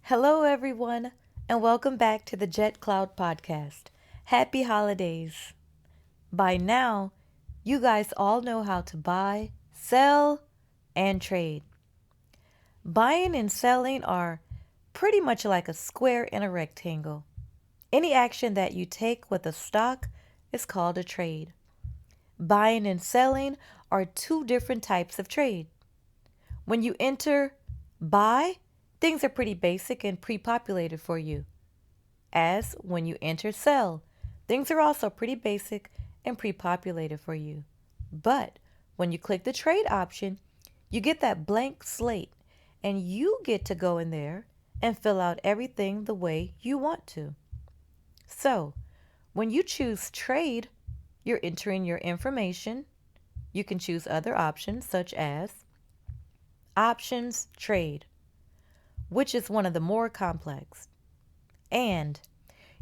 Hello, everyone, and welcome back to the Jett Cloud Podcast. Happy holidays. By now, you guys all know how to buy, sell, and trade. Buying and selling are pretty much like a square and a rectangle. Any action that you take with a stock is called a trade. Buying and selling are two different types of trade. When you enter buy, things are pretty basic and pre-populated for you. As when you enter sell, things are also pretty basic and pre-populated for you. But when you click the trade option, you get that blank slate and you get to go in there and fill out everything the way you want to. So when you choose trade, you're entering your information. You can choose other options such as options trade, which is one of the more complex. And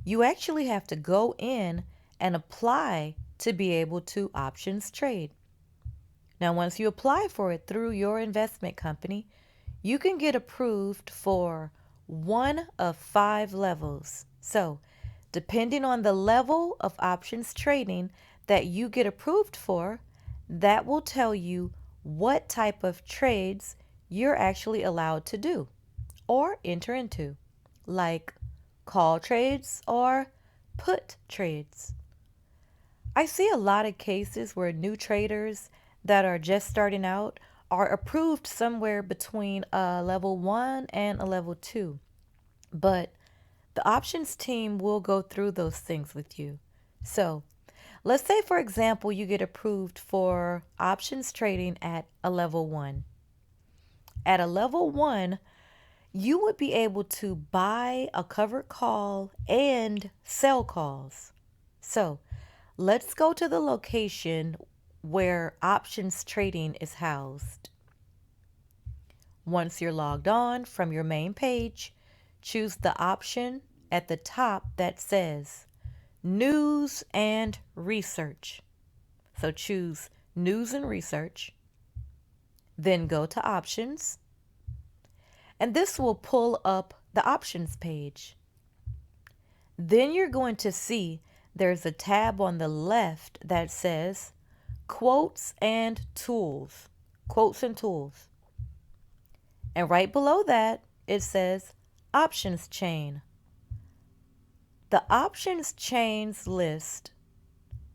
you actually have to go in and apply to be able to options trade. Now, once you apply for it through your investment company, you can get approved for one of 5 levels. So, depending on the level of options trading that you get approved for, that will tell you what type of trades you're actually allowed to do or enter into, like call trades or put trades. I see a lot of cases where new traders that are just starting out are approved somewhere between a level 1 and a level 2. But the options team will go through those things with you. So, let's say, for example, you get approved for options trading at a level 1. At a level 1, you would be able to buy a covered call and sell calls. So let's go to the location where options trading is housed. Once you're logged on from your main page, choose the option at the top that says News and Research. So choose News and Research. Then go to Options. And this will pull up the options page. Then you're going to see there's a tab on the left that says Quotes and Tools. Quotes and Tools. And right below that, it says Options Chain. The Options Chains list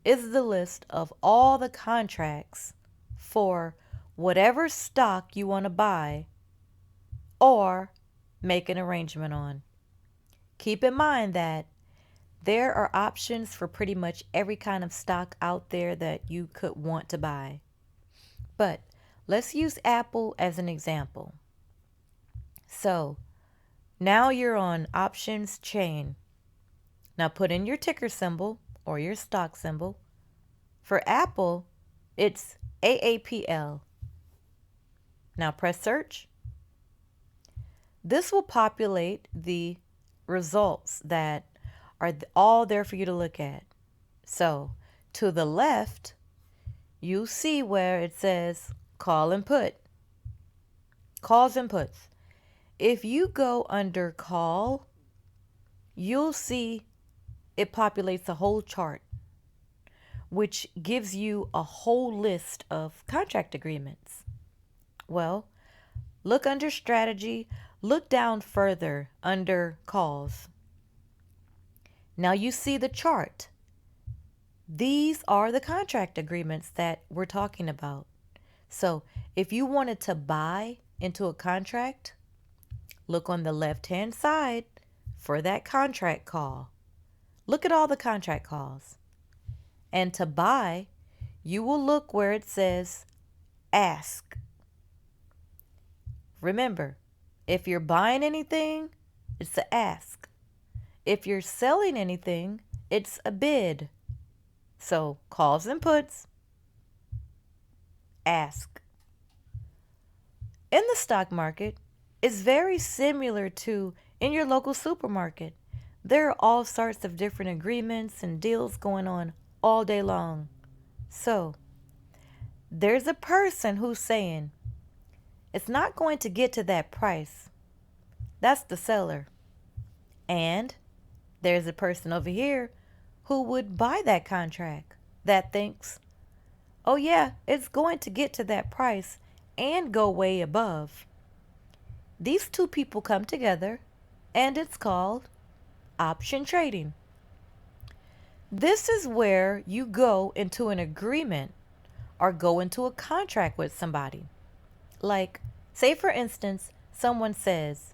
is the list of all the contracts for whatever stock you want to buy or make an arrangement on. Keep in mind that there are options for pretty much every kind of stock out there that you could want to buy. But let's use Apple as an example. So now you're on options chain. Now put in your ticker symbol or your stock symbol. For Apple, it's AAPL. Now press search. This will populate the results that are all there for you to look at. So to the left, you see where it says call and put. Calls and puts. If you go under call, you'll see it populates a whole chart, which gives you a whole list of contract agreements. Well, look under strategy, look down further under calls. Now you see the chart. These are the contract agreements that we're talking about. So if you wanted to buy into a contract, look on the left-hand side for that contract call. Look at all the contract calls. And to buy, you will look where it says ask. Remember, if you're buying anything, it's a ask. If you're selling anything, it's a bid. So calls and puts, ask. In the stock market, it's very similar to in your local supermarket. There are all sorts of different agreements and deals going on all day long. So there's a person who's saying, it's not going to get to that price. That's the seller. And there's a person over here who would buy that contract that thinks, oh, yeah, it's going to get to that price and go way above. These two people come together, and it's called option trading. This is where you go into an agreement or go into a contract with somebody. Like, say for instance, someone says,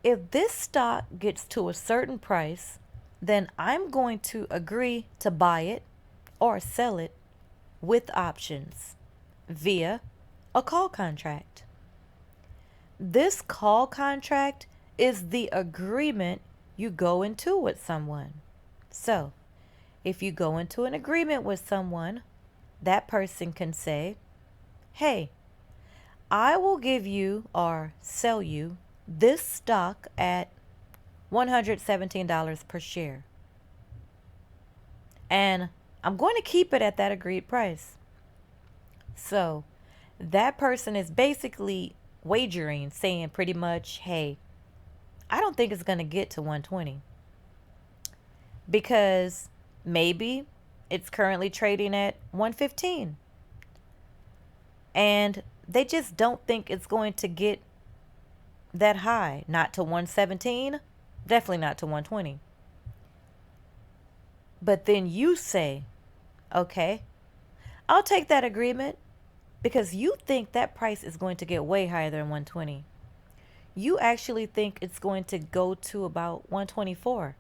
if this stock gets to a certain price, then I'm going to agree to buy it or sell it with options via a call contract. This call contract is the agreement you go into with someone. So, if you go into an agreement with someone, that person can say, hey, I will give you or sell you this stock at $117 per share. And I'm going to keep it at that agreed price. So that person is basically wagering, saying pretty much, hey, I don't think it's going to get to 120 because maybe it's currently trading at 115 and they just don't think it's going to get that high, not to 117, definitely not to 120. But then you say, okay, I'll take that agreement because you think that price is going to get way higher than 120. You actually think it's going to go to about 124.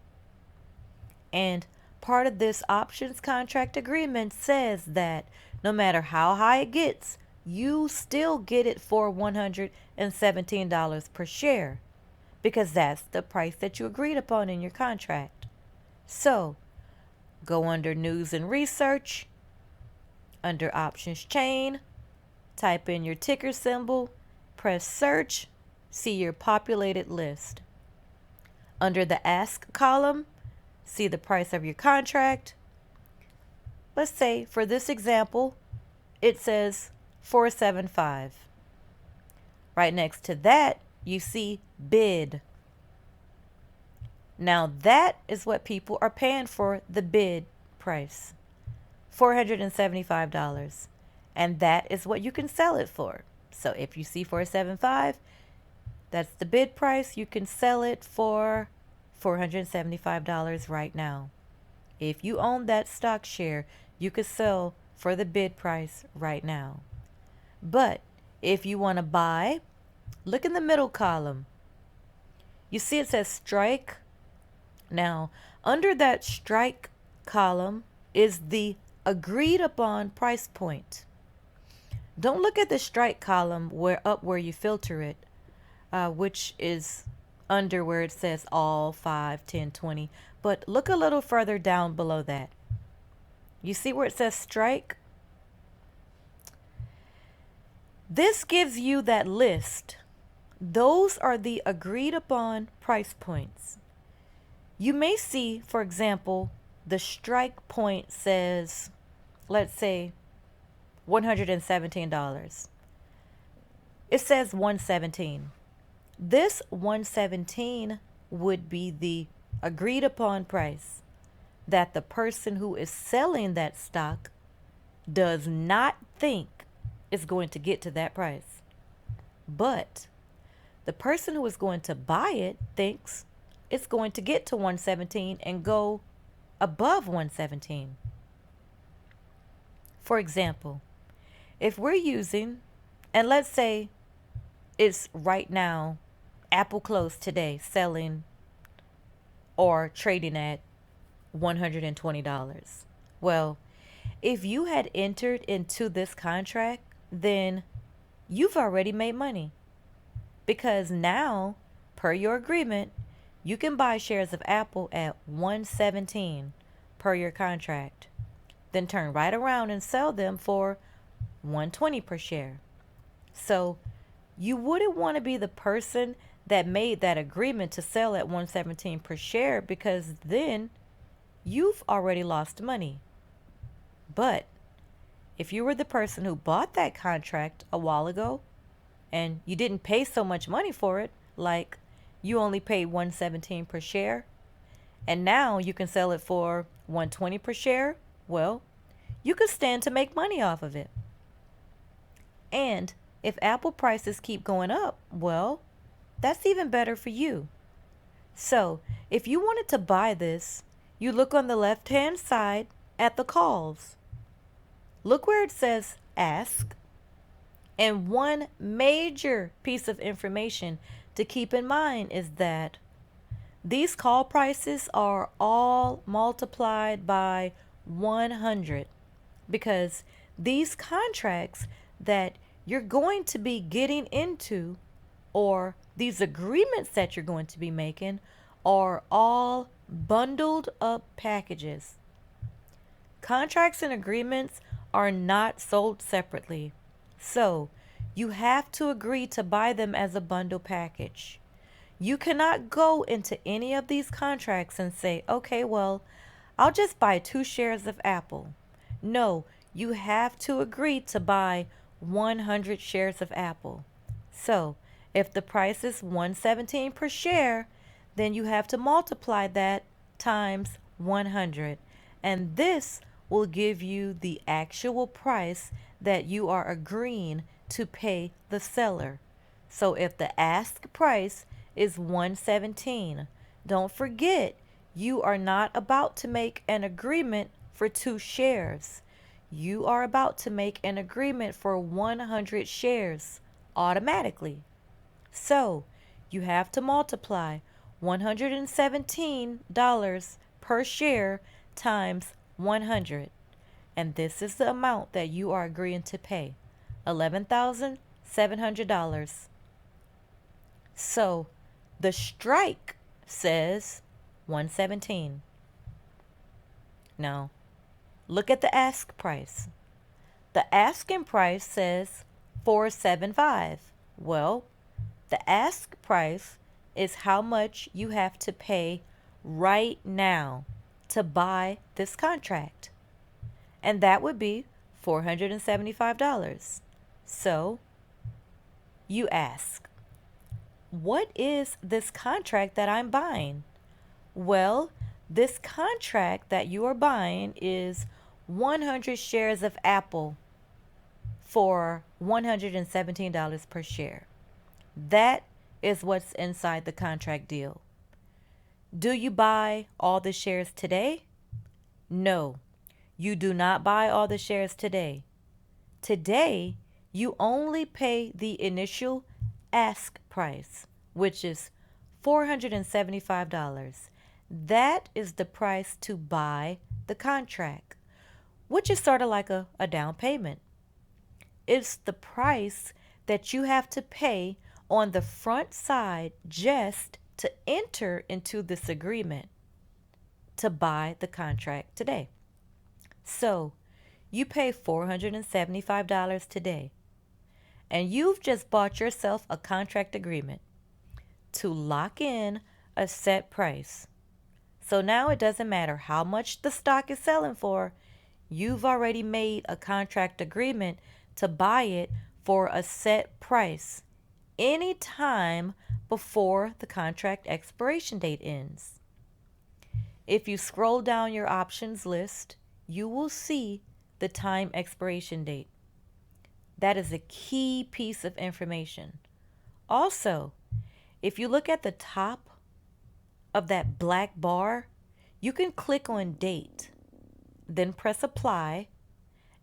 And part of this options contract agreement says that no matter how high it gets, you still get it for $117 per share because that's the price that you agreed upon in your contract. So, go under news and research, under options chain, type in your ticker symbol, press search, see your populated list. Under the ask column, see the price of your contract. Let's say for this example, it says 475. Right next to that, you see bid. Now that is what people are paying for the bid price, $475. And that is what you can sell it for. So if you see 475, that's the bid price. You can sell it for $475 right now. If you own that stock share, you could sell for the bid price right now. But if you want to buy, look in the middle column. You see it says strike. Now, under that strike column is the agreed upon price point. Don't look at the strike column where you filter it, which is under where it says all 5, 10, 20. But look a little further down below that. You see where it says strike? This gives you that list. Those are the agreed upon price points. You may see, for example, the strike point says, let's say, $117. It says 117. This 117 would be the agreed upon price that the person who is selling that stock does not think is going to get to that price. But the person who is going to buy it thinks it's going to get to 117 and go above 117. For example, if we're using, and let's say it's right now, Apple closed today selling or trading at $120. Well, if you had entered into this contract, then you've already made money. Because now, per your agreement, you can buy shares of Apple at 117 per your contract. Then turn right around and sell them for 120 per share. So you wouldn't want to be the person that made that agreement to sell at 117 per share because then you've already lost money. But if you were the person who bought that contract a while ago and you didn't pay so much money for it, like you only paid 117 per share, and now you can sell it for 120 per share. Well, you could stand to make money off of it. And if Apple prices keep going up, well, that's even better for you. So, if you wanted to buy this, you look on the left-hand side at the calls. Look where it says ask. And one major piece of information to keep in mind is that these call prices are all multiplied by 100, because these contracts that you're going to be getting into, or these agreements that you're going to be making, are all bundled up packages. Contracts and agreements are not sold separately, so you have to agree to buy them as a bundle package. You cannot go into any of these contracts and say, okay, well, I'll just buy 2 shares of Apple. No, you have to agree to buy 100 shares of Apple. So, if the price is 117 per share, then you have to multiply that times 100. And this will give you the actual price that you are agreeing to pay the seller. So if the ask price is 117, don't forget, you are not about to make an agreement for 2 shares. You are about to make an agreement for 100 shares automatically. So you have to multiply $117 per share times 100. And this is the amount that you are agreeing to pay, $11,700. So the strike says 117. Now, look at the ask price. The asking price says 475. Well, the ask price is how much you have to pay right now to buy this contract. And that would be $475. So you ask, what is this contract that I'm buying? Well, this contract that you are buying is 100 shares of Apple for $117 per share. That is what's inside the contract deal. Do you buy all the shares today? No, you do not buy all the shares today. Today, you only pay the initial ask price, which is $475. That is the price to buy the contract, which is sort of like a down payment. It's the price that you have to pay on the front side just to enter into this agreement to buy the contract today. So you pay $475 today, and you've just bought yourself a contract agreement to lock in a set price. So now it doesn't matter how much the stock is selling for, you've already made a contract agreement to buy it for a set price any time before the contract expiration date ends. If you scroll down your options list, you will see the time expiration date. That is a key piece of information. Also, if you look at the top of that black bar, you can click on date, then press apply,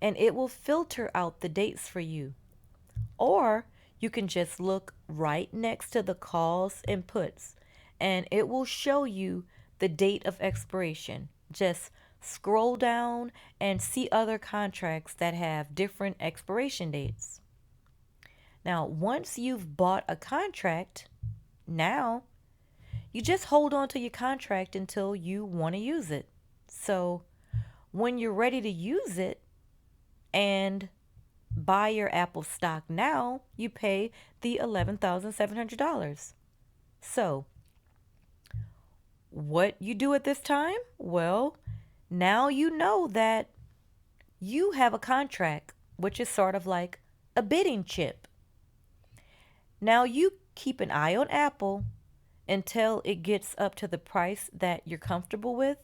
and it will filter out the dates for you. Or you can just look right next to the calls and puts, and it will show you the date of expiration. Just scroll down and see other contracts that have different expiration dates. Now, once you've bought a contract, now you just hold on to your contract until you want to use it. So when you're ready to use it and buy your Apple stock now, you pay the $11,700. So what you do at this time? Well, now you know that you have a contract, which is sort of like a bidding chip. Now you keep an eye on Apple until it gets up to the price that you're comfortable with.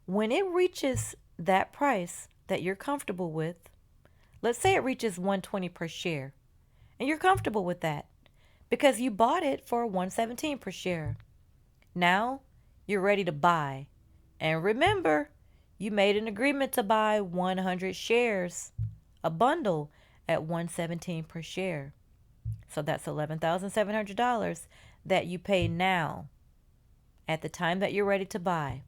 When it reaches that price that you're comfortable with, let's say it reaches 120 per share, and you're comfortable with that because you bought it for 117 per share. Now you're ready to buy. And remember, you made an agreement to buy 100 shares, a bundle at 117 per share. So that's $11,700 that you pay now at the time that you're ready to buy.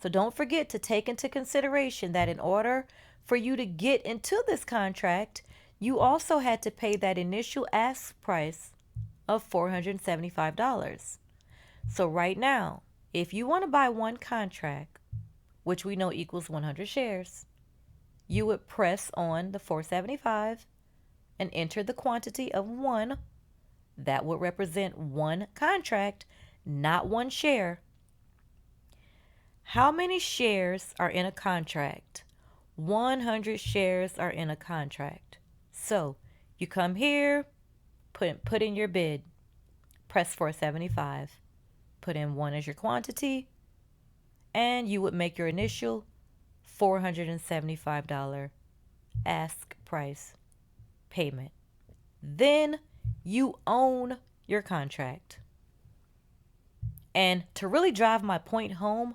So don't forget to take into consideration that in order for you to get into this contract, you also had to pay that initial ask price of $475. So right now, if you want to buy one contract, which we know equals 100 shares, you would press on the 475 and enter the quantity of one. That would represent one contract, not one share. How many shares are in a contract? 100 shares are in a contract. So you come here, put in your bid, press 475, put in one as your quantity, and you would make your initial $475 ask price payment. Then you own your contract. And to really drive my point home,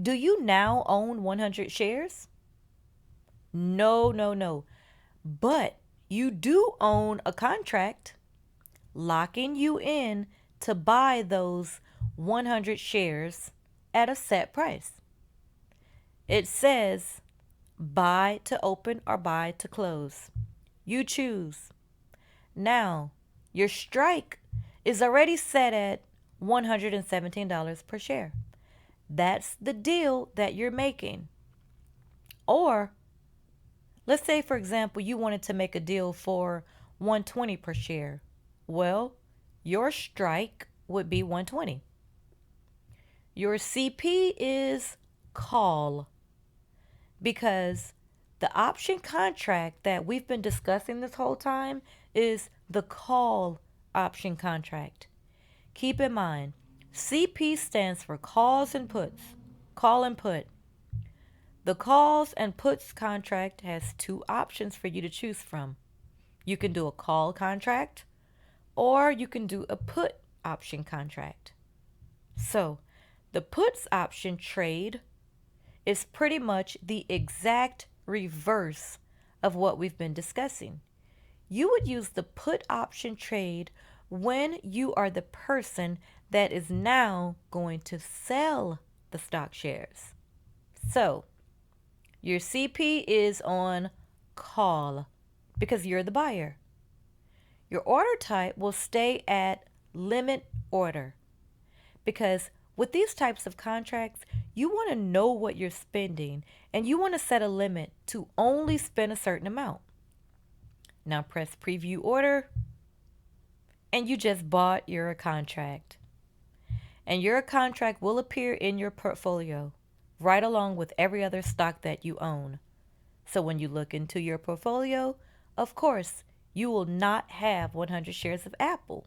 do you now own 100 shares? No. But you do own a contract locking you in to buy those 100 shares at a set price. It says buy to open or buy to close. You choose. Now, your strike is already set at $117 per share. That's the deal that you're making. Or, let's say, for example, you wanted to make a deal for $120 per share. Well, your strike would be $120. Your CP is call, because the option contract that we've been discussing this whole time is the call option contract. Keep in mind, CP stands for calls and puts. Call and put. The calls and puts contract has two options for you to choose from. You can do a call contract, or you can do a put option contract. So, the puts option trade is pretty much the exact reverse of what we've been discussing. You would use the put option trade when you are the person that is now going to sell the stock shares. So, your CP is on call because you're the buyer. Your order type will stay at limit order because with these types of contracts, you want to know what you're spending and you want to set a limit to only spend a certain amount. Now press preview order and you just bought your contract. And your contract will appear in your portfolio right along with every other stock that you own. So when you look into your portfolio, of course, you will not have 100 shares of Apple,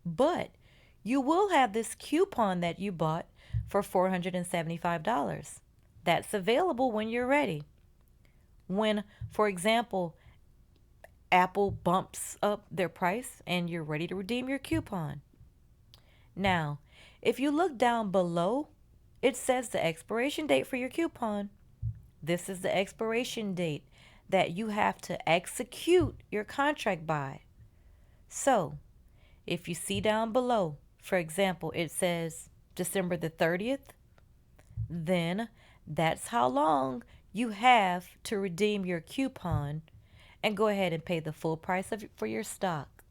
but you will have this coupon that you bought for $475. That's available when you're ready. When, for example, Apple bumps up their price and you're ready to redeem your coupon. Now, if you look down below, it says the expiration date for your coupon. This is the expiration date that you have to execute your contract by. So, if you see down below, for example, it says December the 30th, then that's how long you have to redeem your coupon and go ahead and pay the full price for your stock.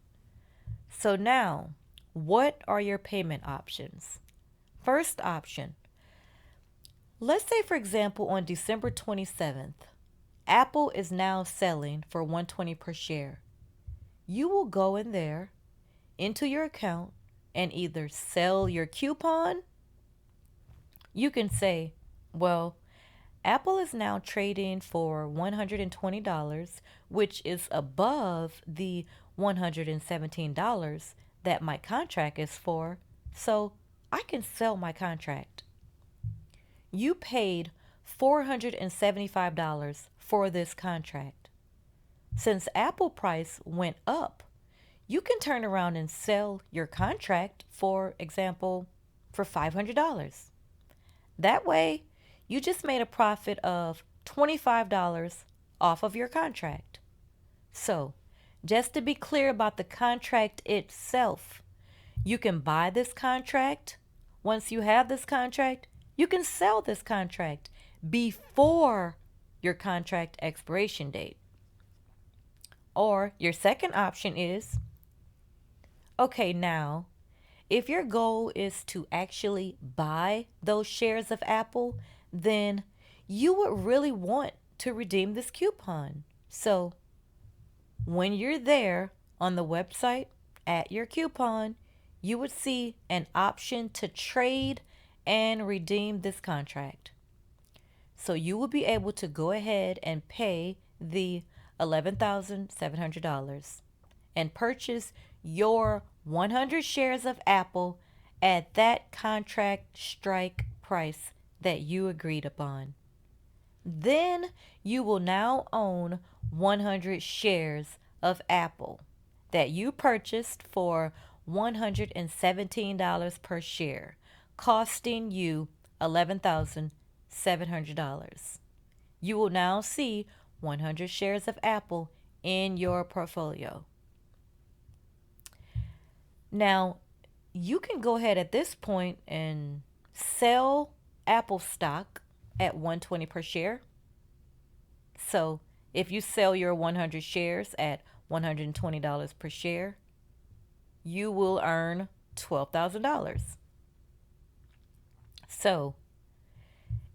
So now, what are your payment options? First option, let's say, for example, on December 27th, Apple is now selling for $120 per share. You will go in there into your account and either sell your coupon. You can say, well, Apple is now trading for $120, which is above the $117 that my contract is for, so I can sell my contract. You paid $475 for this contract. Since Apple price went up, you can turn around and sell your contract, for example, for $500. That way, you just made a profit of $25 off of your contract. So, just to be clear about the contract itself, you can buy this contract. Once you have this contract, you can sell this contract before your contract expiration date. Or your second option is, okay, now, if your goal is to actually buy those shares of Apple, then you would really want to redeem this coupon. So when you're there on the website at your coupon, you would see an option to trade and redeem this contract. So you will be able to go ahead and pay the $11,700 and purchase your 100 shares of Apple at that contract strike price that you agreed upon. Then you will now own 100 shares of Apple that you purchased for $117 per share, costing you $11,700. You will now see 100 shares of Apple in your portfolio. Now, you can go ahead at this point and sell Apple stock at $120 per share. So, if you sell your 100 shares at $120 per share, you will earn $12,000. So,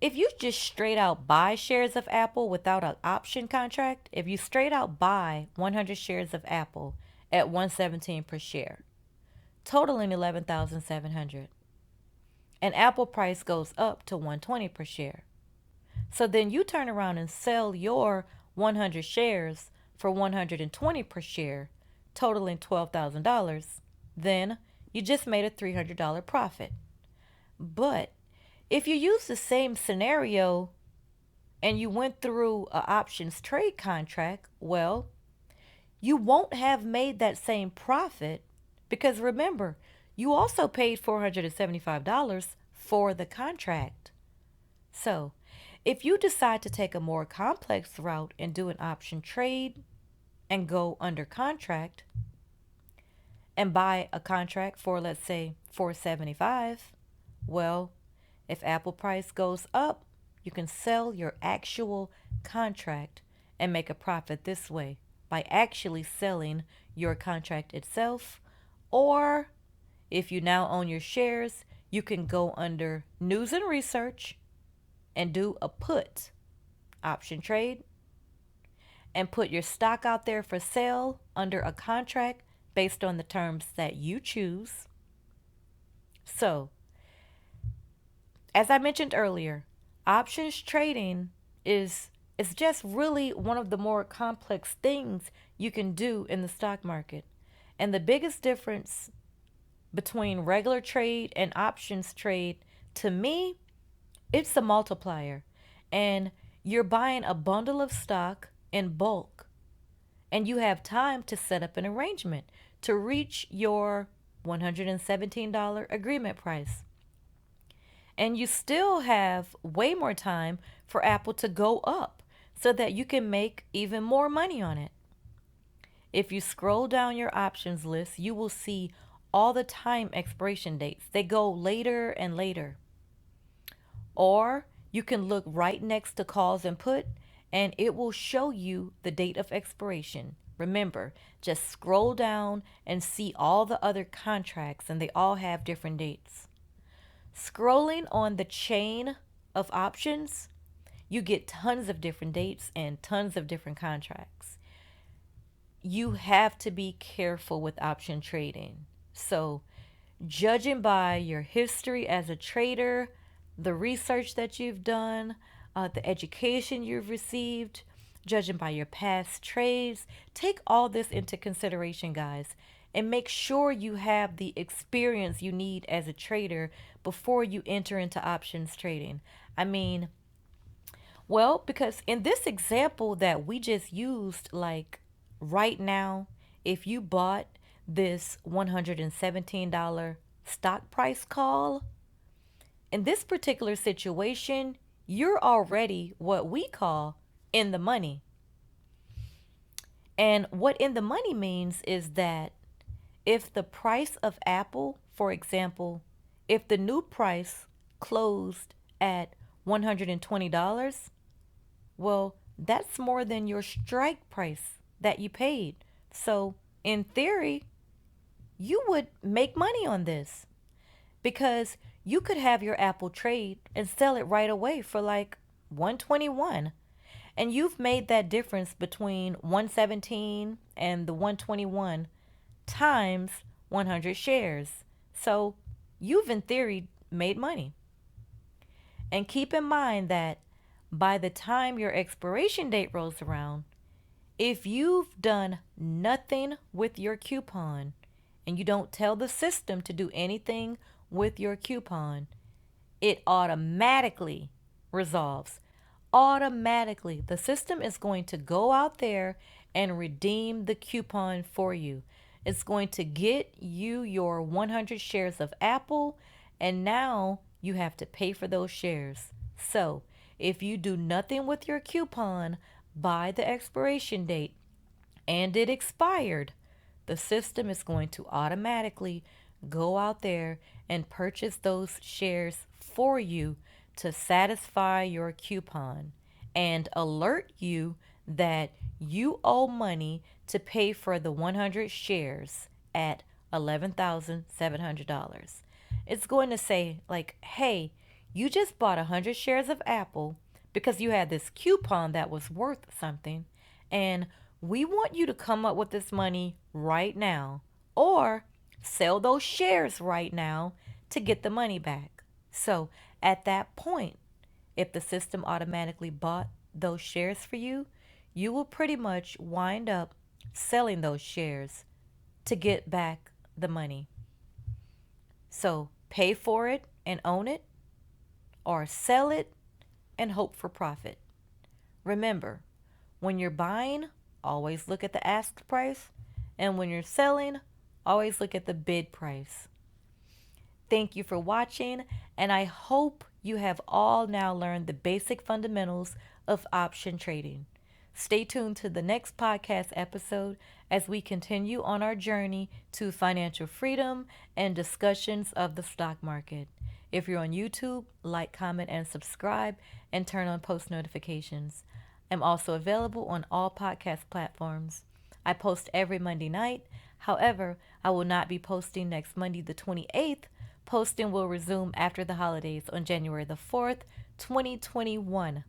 if you just straight out buy shares of Apple without an option contract, if you straight out buy 100 shares of Apple at $117 per share, totaling $11,700, and Apple price goes up to $120 per share. So then you turn around and sell your 100 shares for $120 per share, totaling $12,000. Then you just made a $300 profit. But if you use the same scenario and you went through an options trade contract, well, you won't have made that same profit because remember, you also paid $475 for the contract. So, if you decide to take a more complex route and do an option trade and go under contract and buy a contract for, let's say, $475, well, if Apple price goes up, you can sell your actual contract and make a profit this way by actually selling your contract itself. Or if you now own your shares, you can go under news and research and do a put option trade and put your stock out there for sale under a contract based on the terms that you choose. So, as I mentioned earlier, options trading is just really one of the more complex things you can do in the stock market. And the biggest difference between regular trade and options trade, to me, it's the multiplier. And you're buying a bundle of stock in bulk. And you have time to set up an arrangement to reach your $117 agreement price. And you still have way more time for Apple to go up so that you can make even more money on it. If you scroll down your options list, you will see all the time expiration dates. They go later and later. Or you can look right next to calls and put, and it will show you the date of expiration. Remember, just scroll down and see all the other contracts, and they all have different dates. Scrolling on the chain of options, you get tons of different dates and tons of different contracts. You have to be careful with option trading. So, judging by your history as a trader, the research that you've done, the education you've received, judging by your past trades, take all this into consideration, guys. and make sure you have the experience you need as a trader before you enter into options trading. I mean, well, because in this example that we just used, like right now, if you bought this $117 stock price call, in this particular situation, you're already what we call in the money. And what in the money means is that if the price of Apple, for example, if the new price closed at $120, well, that's more than your strike price that you paid. So, in theory, you would make money on this because you could have your Apple trade and sell it right away for like 121. And you've made that difference between 117 and the 121 times 100 shares. So, you've in theory made money. And keep in mind that by the time your expiration date rolls around, if you've done nothing with your coupon and you don't tell the system to do anything with your coupon, it automatically resolves. Automatically, the system is going to go out there and redeem the coupon for you. It's going to get you your 100 shares of Apple, and now you have to pay for those shares. So, if you do nothing with your coupon by the expiration date and it expired, the system is going to automatically go out there and purchase those shares for you to satisfy your coupon and alert you that you owe money to pay for the 100 shares at $11,700. It's going to say, like, hey, you just bought 100 shares of Apple because you had this coupon that was worth something, and we want you to come up with this money right now or sell those shares right now to get the money back. So at that point, if the system automatically bought those shares for you, you will pretty much wind up selling those shares to get back the money. So pay for it and own it, or sell it and hope for profit. Remember, when you're buying, always look at the ask price, and when you're selling, always look at the bid price. Thank you for watching, and I hope you have all now learned the basic fundamentals of option trading. Stay tuned to the next podcast episode as we continue on our journey to financial freedom and discussions of the stock market. If you're on YouTube, like, comment, and subscribe, and turn on post notifications. I'm also available on all podcast platforms. I post every Monday night. However, I will not be posting next Monday, the 28th. Posting will resume after the holidays on January the 4th, 2021.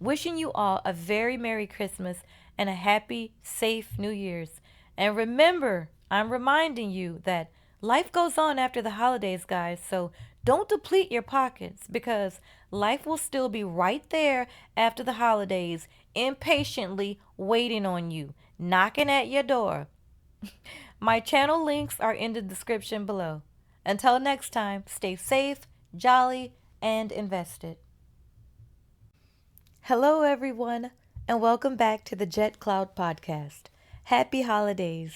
Wishing you all a very Merry Christmas and a happy, safe New Year's. And remember, I'm reminding you that life goes on after the holidays, guys. So don't deplete your pockets because life will still be right there after the holidays, impatiently waiting on you, knocking at your door. My channel links are in the description below. Until next time, stay safe, jolly, and invested. Hello, everyone, and welcome back to the Jett Cloud podcast. Happy holidays.